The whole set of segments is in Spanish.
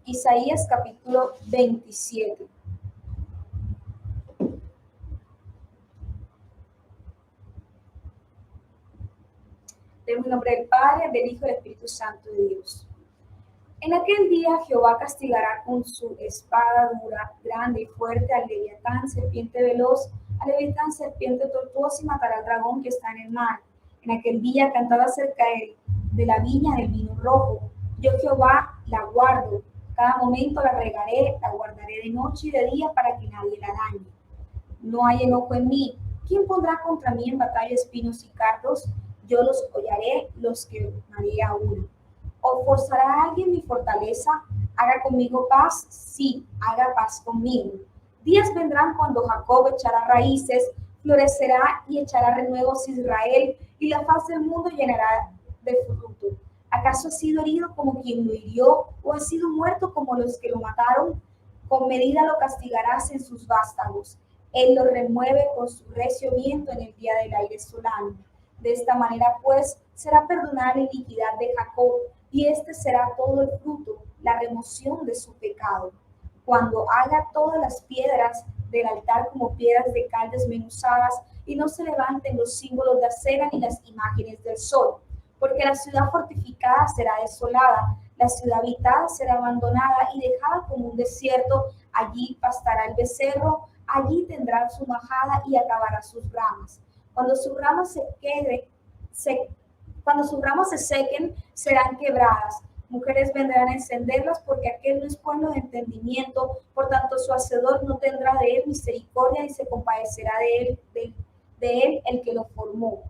Isaías capítulo 27. En el nombre del Padre, del Hijo y del Espíritu Santo de Dios. En aquel día Jehová castigará con su espada dura, grande y fuerte al leviatán, serpiente veloz, al leviatán, serpiente tortuosa, y matará al dragón que está en el mar. En aquel día cantad acerca de la viña del vino rojo. Yo Jehová la guardo, cada momento la regaré, la guardaré de noche y de día para que nadie la dañe. No hay enojo en mí. ¿Quién pondrá contra mí en batalla espinos y cardos? Yo los hollaré, los que maré a uno. ¿O forzará alguien mi fortaleza? ¿Haga conmigo paz? Sí, haga paz conmigo. Días vendrán cuando Jacob echará raíces, florecerá y echará renuevos Israel, y la faz del mundo llenará de fruto. ¿Acaso ha sido herido como quien lo hirió, o ha sido muerto como los que lo mataron? Con medida lo castigarás en sus vástagos. Él lo remueve con su recio viento en el día del aire solano. De esta manera, pues, será perdonada la iniquidad de Jacob, y este será todo el fruto, la remoción de su pecado. Cuando haga todas las piedras del altar como piedras de cal desmenuzadas, y no se levanten los símbolos de acera ni las imágenes del sol, porque la ciudad fortificada será desolada, la ciudad habitada será abandonada y dejada como un desierto. Allí pastará el becerro, allí tendrá su majada y acabará sus ramas. Cuando sus ramas se sequen, serán quebradas. Mujeres vendrán a encenderlas, porque aquel no es pueblo de entendimiento. Por tanto, su hacedor no tendrá de él misericordia, y se compadecerá de él el que lo formó.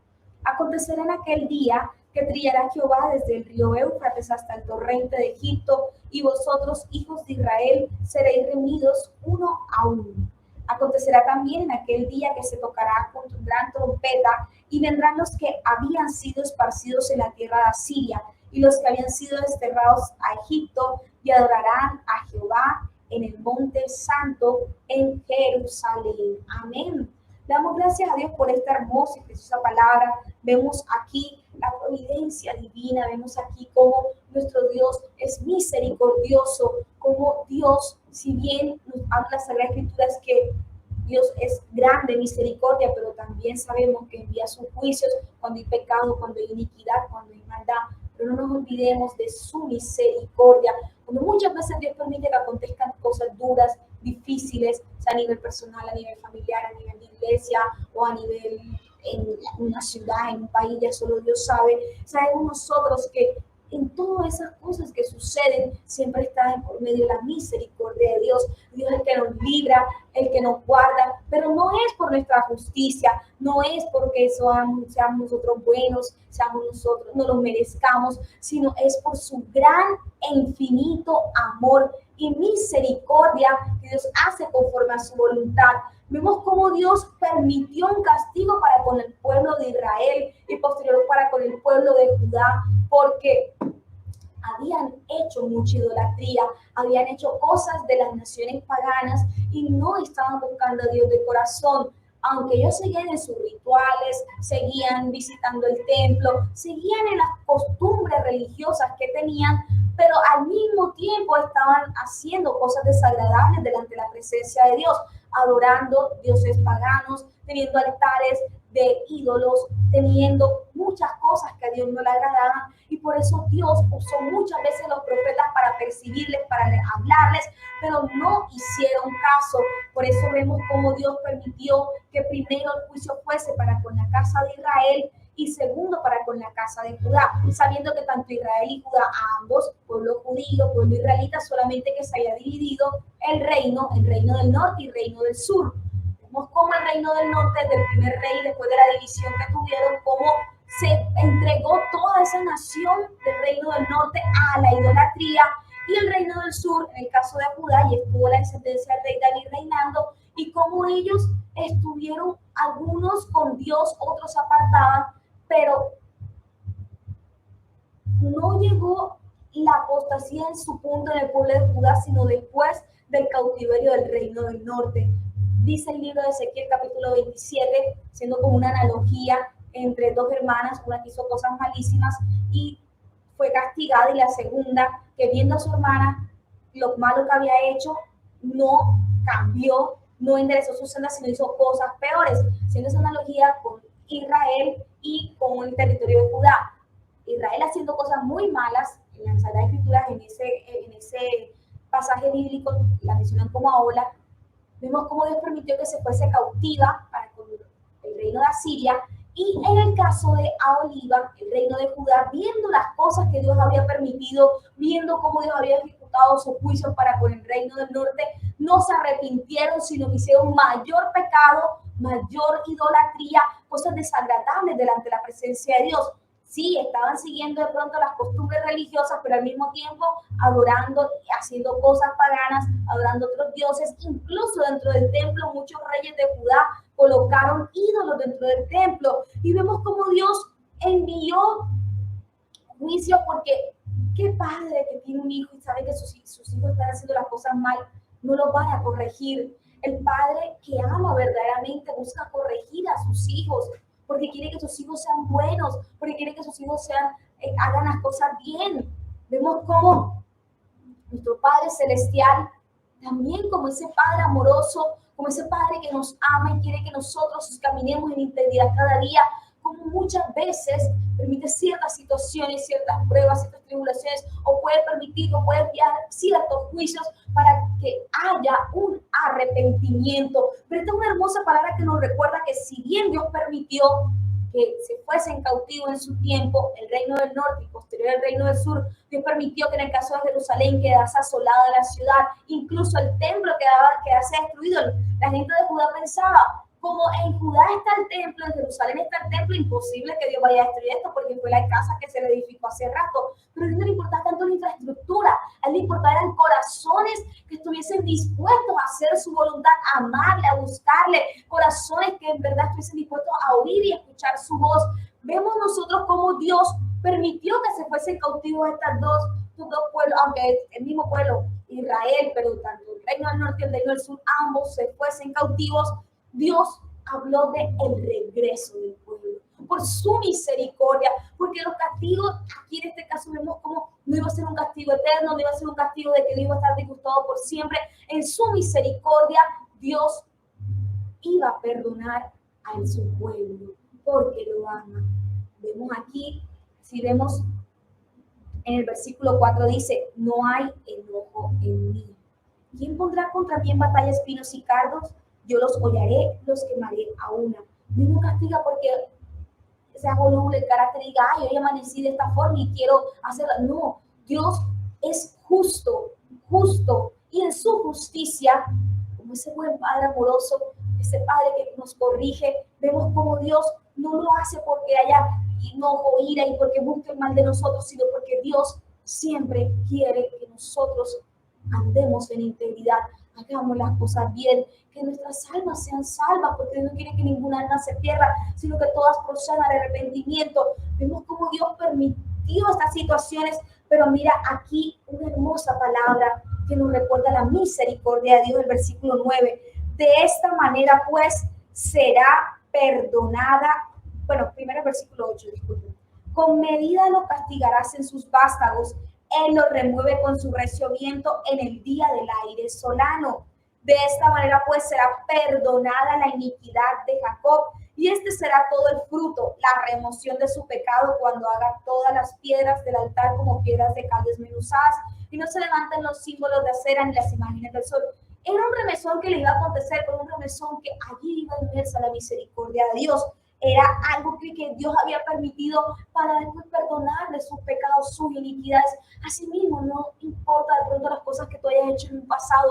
Acontecerá en aquel día que trillará Jehová desde el río Éufrates hasta el torrente de Egipto, y vosotros, hijos de Israel, seréis reunidos uno a uno. Acontecerá también en aquel día que se tocará con gran trompeta, y vendrán los que habían sido esparcidos en la tierra de Asiria, y los que habían sido desterrados a Egipto, y adorarán a Jehová en el monte santo en Jerusalén. Amén. Damos gracias a Dios por esta hermosa y preciosa palabra. Vemos aquí la providencia divina, vemos aquí cómo nuestro Dios es misericordioso, cómo Dios, si bien nos habla la Sagrada Escritura, es que Dios es grande misericordia, pero también sabemos que envía sus juicios cuando hay pecado, cuando hay iniquidad, cuando hay maldad. Pero no nos olvidemos de su misericordia, cuando muchas veces Dios permite que acontezcan cosas duras, difíciles, sea a nivel personal, a nivel familiar, a nivel de iglesia o a nivel en una ciudad, en un país, ya solo Dios sabe. Sabemos nosotros que en todas esas cosas que suceden siempre está por medio de la misericordia de Dios. Dios es el que nos libra, el que nos guarda, pero no es por nuestra justicia, no es porque seamos nosotros buenos, seamos nosotros, no lo merezcamos, sino es por su gran e infinito amor y misericordia que Dios hace conforme a su voluntad. Vemos cómo Dios permitió un castigo para con el pueblo de Israel y posterior para con el pueblo de Judá, porque habían hecho mucha idolatría, habían hecho cosas de las naciones paganas y no estaban buscando a Dios de corazón. Aunque ellos seguían en sus rituales, seguían visitando el templo, seguían en las costumbres religiosas que tenían, pero al mismo tiempo estaban haciendo cosas desagradables delante de la presencia de Dios, adorando dioses paganos, teniendo altares de ídolos, teniendo muchas cosas que a Dios no le agradaban, y por eso Dios usó muchas veces los profetas para percibirles, para hablarles, pero no hicieron caso. Por eso vemos cómo Dios permitió que primero el juicio fuese para con la casa de Israel y segundo para con la casa de Judá, sabiendo que tanto Israel y Judá, a ambos, pueblo judío, pueblo israelita, solamente que se haya dividido el reino del norte y el reino del sur. Vemos cómo el reino del norte, del primer rey, después de la división que tuvieron, cómo se entregó toda esa nación del reino del norte a la idolatría, y el reino del sur, en el caso de Judá, y estuvo la descendencia del rey David reinando, y cómo ellos estuvieron algunos con Dios, otros apartaban, pero no llegó la apostasía en su punto en el pueblo de Judá, sino después del cautiverio del reino del norte. Dice el libro de Ezequiel capítulo 27, siendo como una analogía entre dos hermanas, una que hizo cosas malísimas y fue castigada, y la segunda, que viendo a su hermana lo malo que había hecho, no cambió, no enderezó sus sendas, sino hizo cosas peores. Haciendo esa analogía con Israel y con el territorio de Judá. Israel haciendo cosas muy malas en las Sagradas Escrituras, en ese pasaje bíblico, la mencionan como Ahola. Vemos cómo Dios permitió que se fuese cautiva para con el reino de Asiria. Y en el caso de Aholiba, el reino de Judá, viendo las cosas que Dios había permitido, viendo cómo Dios había ejecutado sus juicios para con el reino del norte, no se arrepintieron, sino que hicieron mayor pecado, mayor idolatría, cosas desagradables delante de la presencia de Dios. Sí, estaban siguiendo de pronto las costumbres religiosas, pero al mismo tiempo adorando, haciendo cosas paganas, adorando otros dioses. Incluso dentro del templo, muchos reyes de Judá colocaron ídolos dentro del templo. Y vemos cómo Dios envió juicio, porque qué padre que tiene un hijo y sabe que sus hijos están haciendo las cosas mal, no los van a corregir. El padre que ama verdaderamente busca corregir a sus hijos, porque quiere que sus hijos sean buenos, porque quiere que sus hijos hagan las cosas bien. Vemos cómo nuestro Padre Celestial, también como ese Padre amoroso, como ese Padre que nos ama y quiere que nosotros caminemos en integridad cada día, como muchas veces permite ciertas situaciones, ciertas pruebas, ciertas tribulaciones, o puede permitir, o puede enviar ciertos juicios para que haya un arrepentimiento. Pero esta es una hermosa palabra que nos recuerda que si bien Dios permitió que se fuesen cautivos en su tiempo el reino del norte y posterior el reino del sur, Dios permitió que en el caso de Jerusalén quedase asolada la ciudad, incluso el templo quedase destruido. La gente de Judá pensaba, como en Judá está el templo, en Jerusalén está el templo, imposible que Dios vaya a destruir esto porque fue la casa que se le edificó hace rato. Pero a Dios no le importaba tanto la infraestructura, a él le importaban corazones que estuviesen dispuestos a hacer su voluntad, a amarle, a buscarle, corazones que en verdad estuviesen dispuestos a oír y escuchar su voz. Vemos nosotros cómo Dios permitió que se fuesen cautivos estos dos pueblos, aunque el mismo pueblo, Israel, pero tanto el reino del norte y el reino del sur, ambos se fuesen cautivos. Dios habló de el regreso del pueblo por su misericordia, porque los castigos, aquí en este caso vemos como no iba a ser un castigo eterno, no iba a ser un castigo de que Dios iba a estar disgustado por siempre. En su misericordia, Dios iba a perdonar a su pueblo, porque lo ama. Vemos aquí, si vemos en el versículo 4 dice, no hay enojo en mí. ¿Quién pondrá contra mí en batalla espinos y cardos? Yo los hollaré, los quemaré a una. Dios no castiga porque sea voluble el carácter y diga, ay, hoy amanecí de esta forma y quiero hacerla. No, Dios es justo. Y en su justicia, como ese buen Padre amoroso, ese Padre que nos corrige, vemos como Dios no lo hace porque haya enojo, ira y porque busque el mal de nosotros, sino porque Dios siempre quiere que nosotros andemos en integridad, hagamos las cosas bien, que nuestras almas sean salvas, porque no quiere que ninguna alma se pierda, sino que todas procedan al arrepentimiento. Vemos cómo Dios permitió estas situaciones, pero mira aquí una hermosa palabra que nos recuerda la misericordia de Dios, el versículo 9. De esta manera, pues, será perdonada. Bueno, primero el versículo 8, disculpen. Con medida lo castigarás en sus vástagos, él lo remueve con su recio viento en el día del aire solano. De esta manera pues será perdonada la iniquidad de Jacob, y este será todo el fruto, la remoción de su pecado, cuando haga todas las piedras del altar como piedras de cal desmenuzadas, y no se levanten los símbolos de acera ni las imágenes del sol. Era un remesón que le iba a acontecer, pero un remesón que allí iba inmersa la misericordia de Dios. Era algo que Dios había permitido para después perdonarle sus pecados, sus iniquidades. Asimismo, no importa de pronto las cosas que tú hayas hecho en un pasado,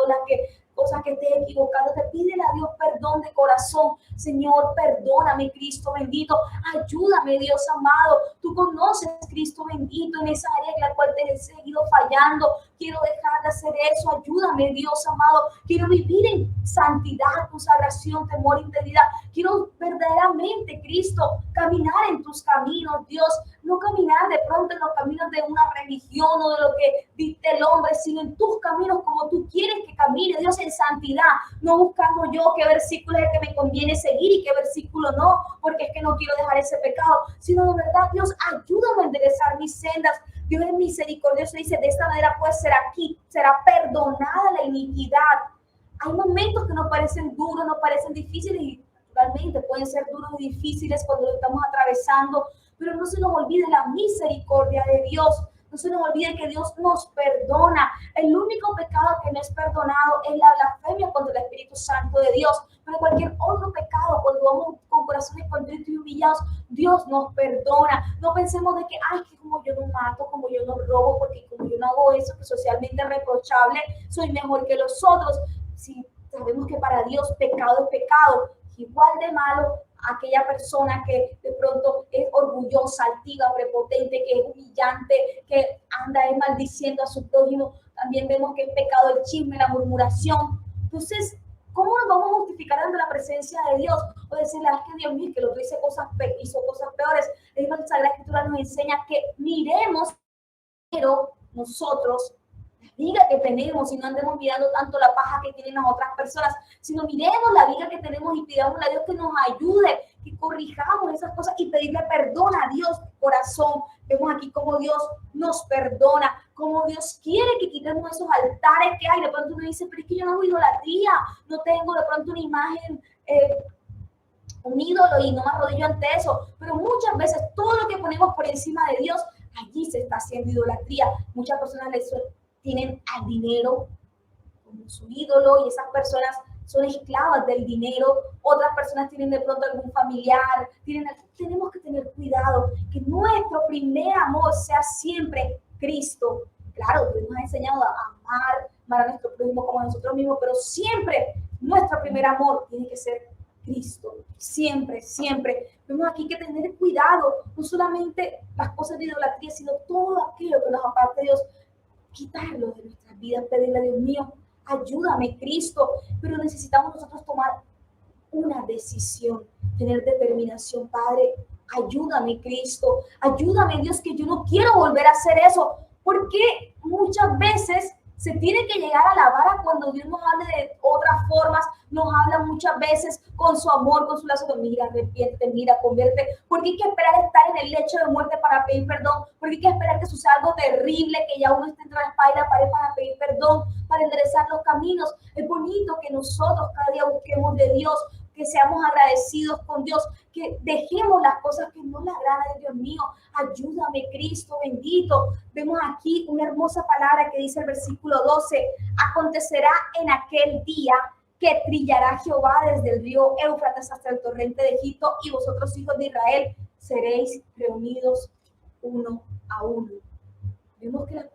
cosas que estés equivocando, te pídele a Dios perdón de corazón. Señor, perdóname, Cristo bendito, ayúdame, Dios amado. Tú conoces, Cristo bendito, en esa área en la cual te he seguido fallando. Quiero dejar de hacer eso, ayúdame, Dios amado. Quiero vivir en santidad, consagración, temor, integridad. Quiero verdaderamente, Cristo, caminar en tus caminos, Dios. No caminar de pronto en los caminos de una religión o de lo que dicta el hombre, sino en tus caminos como tú quieres que camine, Dios, en santidad, no buscando yo qué versículo es el que me conviene seguir y qué versículo no, porque es que no quiero dejar ese pecado, sino de verdad, Dios, ayúdame a enderezar mis sendas, Dios es misericordioso, dice, de esta manera pues será perdonada la iniquidad. Hay momentos que nos parecen duros, nos parecen difíciles y realmente pueden ser duros y difíciles cuando lo estamos atravesando, pero no se nos olvide la misericordia de Dios. No se nos olvide que Dios nos perdona. El único pecado que no es perdonado es la blasfemia contra el Espíritu Santo de Dios. Pero cualquier otro pecado, cuando vamos con corazones contritos y humillados, Dios nos perdona. No pensemos de que, ay, que como yo no mato, como yo no robo, porque como yo no hago eso que es socialmente reprochable, soy mejor que los otros. Si sabemos que para Dios pecado es pecado, igual de malo aquella persona que de pronto es orgullosa, altiva, prepotente, que es humillante, que anda maldiciendo a su prójimo. También vemos que es pecado el chisme, la murmuración. Entonces, ¿cómo nos vamos a justificar ante la presencia de Dios? O decirle, es que Dios mío, que el otro hizo cosas peores. La misma Sagrada Escritura nos enseña que miremos, pero nosotros, la viga que tenemos, y no andemos mirando tanto la paja que tienen las otras personas, sino miremos la viga que tenemos y pidamos a Dios que nos ayude, que corrijamos esas cosas y pedirle perdón a Dios, corazón. Vemos aquí cómo Dios nos perdona, cómo Dios quiere que quitemos esos altares que hay. De pronto uno dice, pero es que yo no hago idolatría, no tengo de pronto una imagen, un ídolo y no me arrodillo ante eso. Pero muchas veces todo lo que ponemos por encima de Dios, allí se está haciendo idolatría. Muchas personas tienen al dinero como su ídolo y esas personas son esclavas del dinero. Otras personas tienen de pronto algún familiar. Tenemos que tener cuidado que nuestro primer amor sea siempre Cristo. Claro, Dios nos ha enseñado a amar a nuestro prójimo como a nosotros mismos, pero siempre nuestro primer amor tiene que ser Cristo. Siempre, siempre. Vemos aquí que tener cuidado, no solamente las cosas de idolatría, sino todo aquello que nos aparte de Dios, quitarlo de nuestras vidas, pedirle a Dios mío, ayúdame Cristo, pero necesitamos nosotros tomar una decisión, tener determinación. Padre, ayúdame Cristo, ayúdame Dios, que yo no quiero volver a hacer eso, porque muchas veces se tiene que llegar a la vara cuando Dios nos habla de otras formas, nos habla muchas veces con su amor, con su lazo de mira, arrepiente, mira, convierte, porque hay que esperar estar en el lecho de muerte para pedir perdón, porque hay que esperar que suceda algo terrible, que ya uno esté entre la espada y la pared para pedir perdón, para enderezar los caminos. Es bonito que nosotros cada día busquemos de Dios, que seamos agradecidos con Dios, que dejemos las cosas que no le agradan de Dios mío. Ayúdame, Cristo bendito. Vemos aquí una hermosa palabra que dice el versículo 12. Acontecerá en aquel día que trillará Jehová desde el río Éufrates hasta el torrente de Egipto, y vosotros, hijos de Israel, seréis reunidos uno a uno. Vemos que las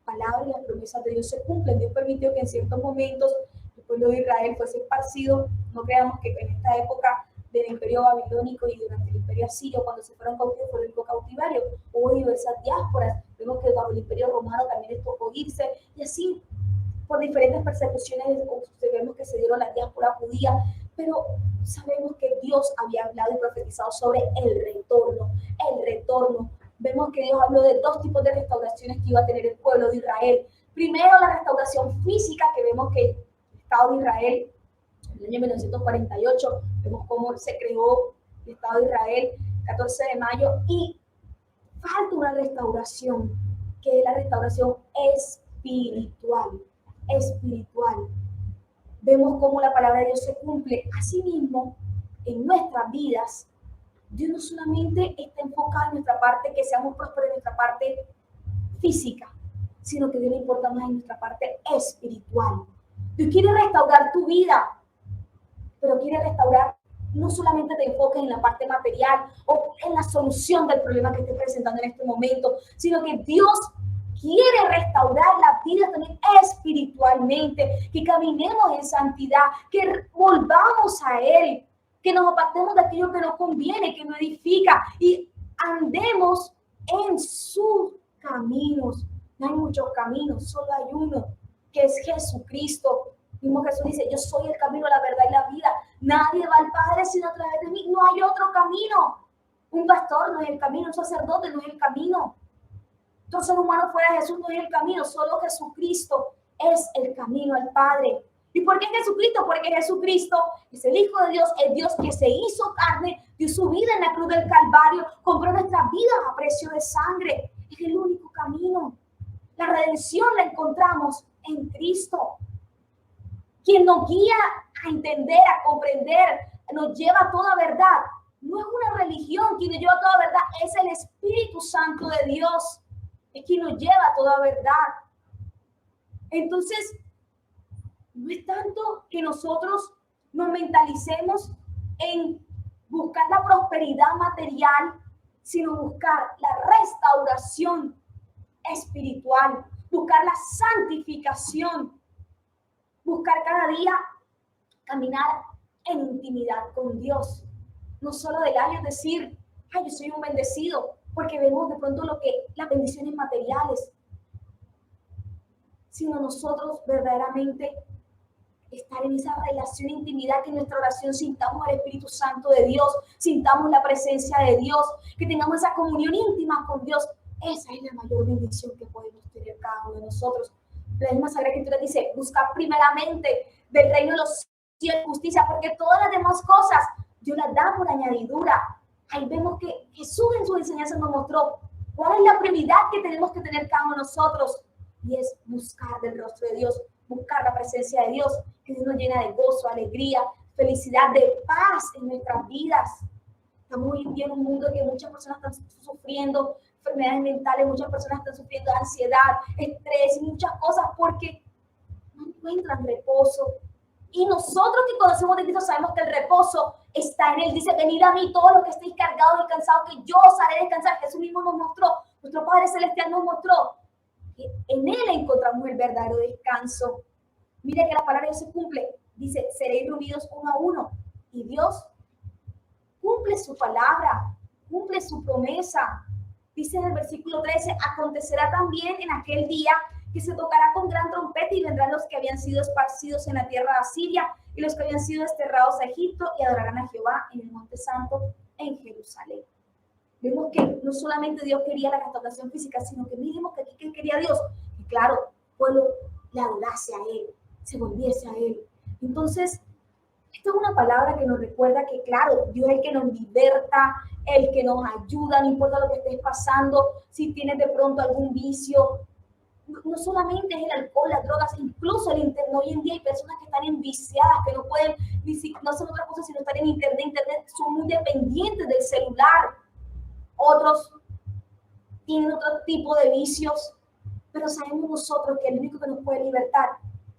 palabras y las promesas de Dios se cumplen. Dios permitió que en ciertos momentos el pueblo de Israel fuese esparcido. No creamos que en esta época del imperio babilónico y durante el imperio asirio, cuando se fueron cautivos por el único cautivario, hubo diversas diásporas. Vemos que bajo el imperio romano también les tocó irse, y así por diferentes persecuciones vemos que se dieron la diáspora judía, pero sabemos que Dios había hablado y profetizado sobre el retorno. Vemos que Dios habló de dos tipos de restauraciones que iba a tener el pueblo de Israel. Primero, la restauración física, que vemos que el Estado de Israel, en el año 1948, vemos cómo se creó el Estado de Israel, 14 de mayo, y falta una restauración, que es la restauración espiritual. Vemos cómo la palabra de Dios se cumple. Asimismo, en nuestras vidas, Dios no solamente está enfocado en nuestra parte, que seamos prósperos en nuestra parte física, sino que Dios le importa más en nuestra parte espiritual. Dios quiere restaurar tu vida, pero quiere restaurar, no solamente te enfoques en la parte material o en la solución del problema que estés presentando en este momento, sino que Dios quiere restaurar la vida también espiritualmente, que caminemos en santidad, que volvamos a Él, que nos apartemos de aquello que no conviene, que no edifica, y andemos en sus caminos. No hay muchos caminos, solo hay uno, que es Jesucristo. Mismo Jesús dice, yo soy el camino, la verdad y la vida. Nadie va al Padre sino a través de mí. No hay otro camino. Un pastor no es el camino, un sacerdote no es el camino. Todo ser humano fuera de Jesús no es el camino, solo Jesucristo es el camino al Padre. ¿Y por qué Jesucristo? Porque Jesucristo es el Hijo de Dios, el Dios que se hizo carne, dio su vida en la cruz del Calvario, compró nuestras vidas a precio de sangre. Es el único camino. redención la encontramos en Cristo. Quien nos guía a entender, a comprender, nos lleva a toda verdad. No es una religión quien nos lleva a toda verdad, es el Espíritu Santo de Dios. Es quien nos lleva a toda verdad. Entonces, no es tanto que nosotros nos mentalicemos en buscar la prosperidad material, sino buscar la restauración espiritual, buscar la santificación, buscar cada día caminar en intimidad con Dios. No solo de labios decir, ay, yo soy un bendecido, porque vemos de pronto las bendiciones materiales, sino nosotros verdaderamente estar en esa relación de intimidad, que en nuestra oración sintamos al Espíritu Santo de Dios, sintamos la presencia de Dios, que tengamos esa comunión íntima con Dios. Esa es la mayor bendición que podemos tener cada uno de nosotros. La misma Sagrada Escritura dice, buscar primeramente del reino de los cielos justicia, porque todas las demás cosas Dios las da por añadidura. Ahí vemos que Jesús en su enseñanza nos mostró cuál es la prioridad que tenemos que tener cada uno de nosotros, y es buscar del rostro de Dios, buscar la presencia de Dios, que Dios nos llena de gozo, alegría, felicidad, de paz en nuestras vidas. Estamos hoy en día en un mundo en que muchas personas están sufriendo enfermedades mentales, muchas personas están sufriendo ansiedad, estrés, muchas cosas, porque no encuentran reposo. Y nosotros que conocemos de Cristo sabemos que el reposo está en Él. Dice, venid a mí todos los que estéis cargados y cansados, que yo os haré descansar. Jesús mismo nos mostró, nuestro Padre Celestial nos mostró que en Él encontramos el verdadero descanso. Mire que la palabra de Dios se cumple. Dice, seréis reunidos uno a uno. Y Dios cumple su palabra, cumple su promesa. Dice en el versículo 13, acontecerá también en aquel día que se tocará con gran trompeta y vendrán los que habían sido esparcidos en la tierra de Asiria y los que habían sido desterrados a Egipto y adorarán a Jehová en el monte santo en Jerusalén. Vemos que no solamente Dios quería la restauración física, sino que miremos que aquí ¿qué quería Dios? Y claro, el pueblo le adorase a Él, se volviese a Él. Entonces, esta es una palabra que nos recuerda que, claro, Dios es el que nos liberta, el que nos ayuda, no importa lo que estés pasando, si tienes de pronto algún vicio. No solamente es el alcohol, las drogas, incluso el internet. Hoy en día hay personas que están enviciadas, que no pueden, no hacen otra cosa sino estar en internet, son muy dependientes del celular. Otros tienen otro tipo de vicios, pero sabemos nosotros que el único que nos puede libertar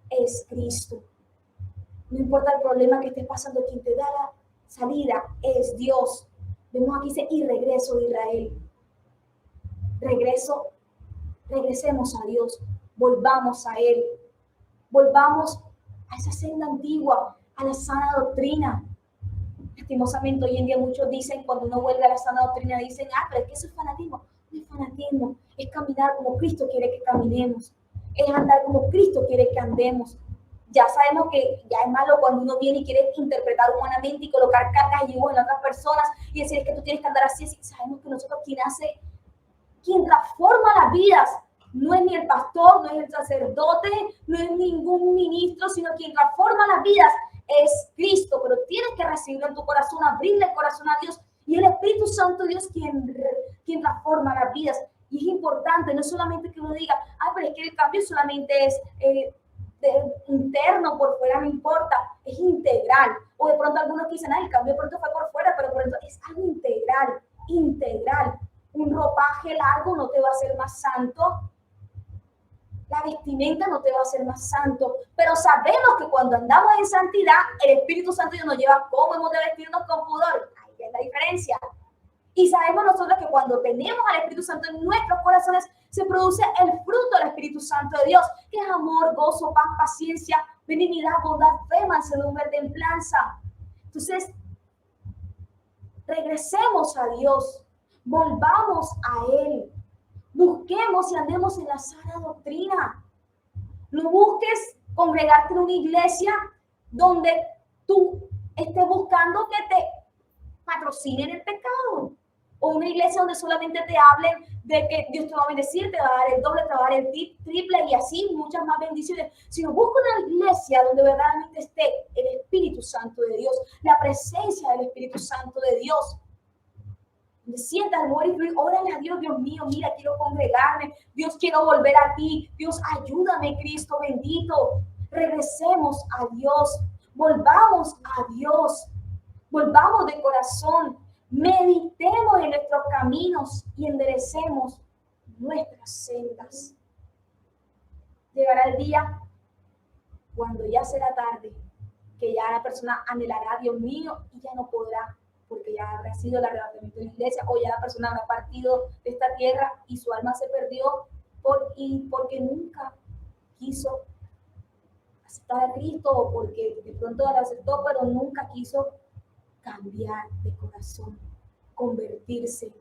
es Cristo. No importa el problema que estés pasando, quien te da la salida es Dios. Vemos aquí dice, y regreso de Israel. Regresemos a Dios, volvamos a Él, volvamos a esa senda antigua, a la sana doctrina. Lastimosamente hoy en día muchos dicen, cuando uno vuelve a la sana doctrina, dicen, pero es que eso es fanatismo. No es fanatismo, es caminar como Cristo quiere que caminemos, es andar como Cristo quiere que andemos. Ya sabemos que ya es malo cuando uno viene y quiere interpretar humanamente y colocar cargas y yugos en otras personas y decir es que tú tienes que andar así. Sabemos que nosotros quien transforma las vidas no es ni el pastor, no es el sacerdote, no es ningún ministro, sino quien transforma las vidas es Cristo. Pero tienes que recibirlo en tu corazón, abrirle el corazón a Dios, y el Espíritu Santo Dios quien transforma las vidas. Y es importante, no solamente que uno diga, pero es que el cambio solamente es interno, por fuera no importa, es integral. O de pronto algunos dicen, el cambio de pronto fue por fuera, pero por dentro es algo integral. Un ropaje largo no te va a hacer más santo. La vestimenta no te va a hacer más santo. Pero sabemos que cuando andamos en santidad, el Espíritu Santo nos lleva cómo hemos de vestirnos con pudor. Ahí es la diferencia. Y sabemos nosotros que cuando tenemos al Espíritu Santo en nuestros corazones, se produce el fruto del Espíritu Santo de Dios, que es amor, gozo, paz, paciencia, benignidad, bondad, fe, mansedumbre, templanza. Entonces, regresemos a Dios, volvamos a Él, busquemos y andemos en la sana doctrina. No busques congregarte en una iglesia donde tú estés buscando que te patrocinen el pecado, o una iglesia donde solamente te hablen de que Dios te va a bendecir, te va a dar el doble, te va a dar el triple y así muchas más bendiciones, sino busca una iglesia donde verdaderamente esté el Espíritu Santo de Dios, la presencia del Espíritu Santo de Dios. Donde sientas el amor y fluir, órale a Dios, Dios mío, mira, quiero congregarme, Dios, quiero volver a ti, Dios, ayúdame, Cristo bendito. Regresemos a Dios, volvamos a Dios, volvamos de corazón, meditemos en nuestros caminos y enderecemos nuestras sendas. Llegará el día cuando ya será tarde, que ya la persona anhelará, Dios mío, y ya no podrá, porque ya habrá sido el arrebatamiento de la iglesia, o ya la persona habrá partido de esta tierra y su alma se perdió porque nunca quiso aceptar a Cristo, o porque de pronto la aceptó, pero nunca quiso cambiar de corazón, convertirse.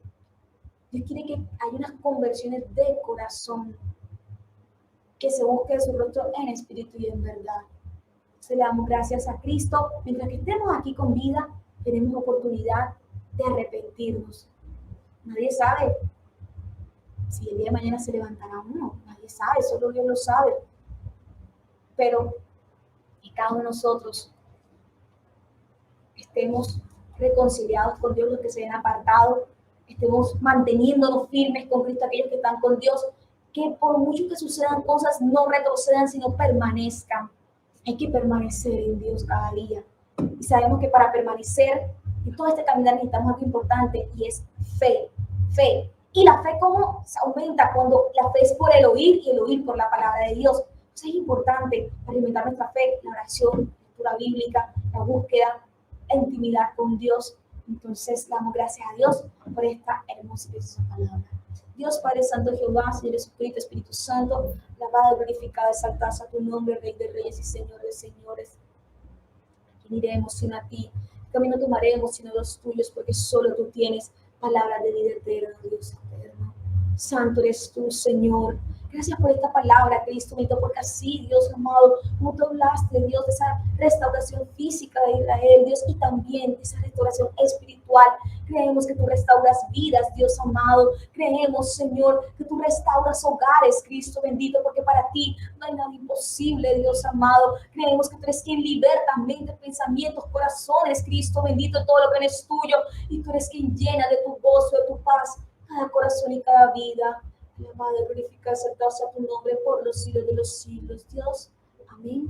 Dios quiere que haya unas conversiones de corazón, que se busque su rostro en espíritu y en verdad. Entonces le damos gracias a Cristo. Mientras que estemos aquí con vida, tenemos oportunidad de arrepentirnos. Nadie sabe si el día de mañana se levantará uno. Nadie sabe, solo Dios lo sabe. Pero que cada uno de nosotros estemos reconciliados con Dios, los que se ven apartados, estemos manteniéndonos firmes con Cristo, aquellos que están con Dios, que por mucho que sucedan cosas, no retrocedan, sino permanezcan. Hay que permanecer en Dios cada día. Y sabemos que para permanecer en todo este caminar necesitamos algo importante, y es fe. Fe. Y la fe, ¿cómo se aumenta? Cuando la fe es por el oír y el oír por la palabra de Dios. Entonces es importante alimentar nuestra fe, la oración, la lectura bíblica, la búsqueda, la intimidad con Dios. Entonces damos gracias a Dios por esta hermosa y preciosa palabra. Dios Padre Santo, Jehová, Señor Jesucristo, Espíritu Santo, alabado, glorificado, exaltado sea tu nombre, Rey de Reyes y Señor de Señores. ¿A quién iremos sino a ti? Camino tomaremos sino los tuyos, porque solo tú tienes palabras de vida eterna, Dios eterno. Santo eres tú, Señor. Gracias por esta palabra, Cristo, porque así, Dios amado, como tú hablaste, Dios, de esa restauración física de Israel, Dios, y también esa restauración espiritual. Creemos que tú restauras vidas, Dios amado. Creemos, Señor, que tú restauras hogares, Cristo bendito, porque para ti no hay nada imposible, Dios amado. Creemos que tú eres quien liberta mentes, pensamientos, corazones, Cristo bendito, todo lo que no es tuyo. Y tú eres quien llena de tu gozo, de tu paz, cada corazón y cada vida. Alabado, glorificado, exaltado sea tu nombre por los siglos de los siglos, Dios. Amén.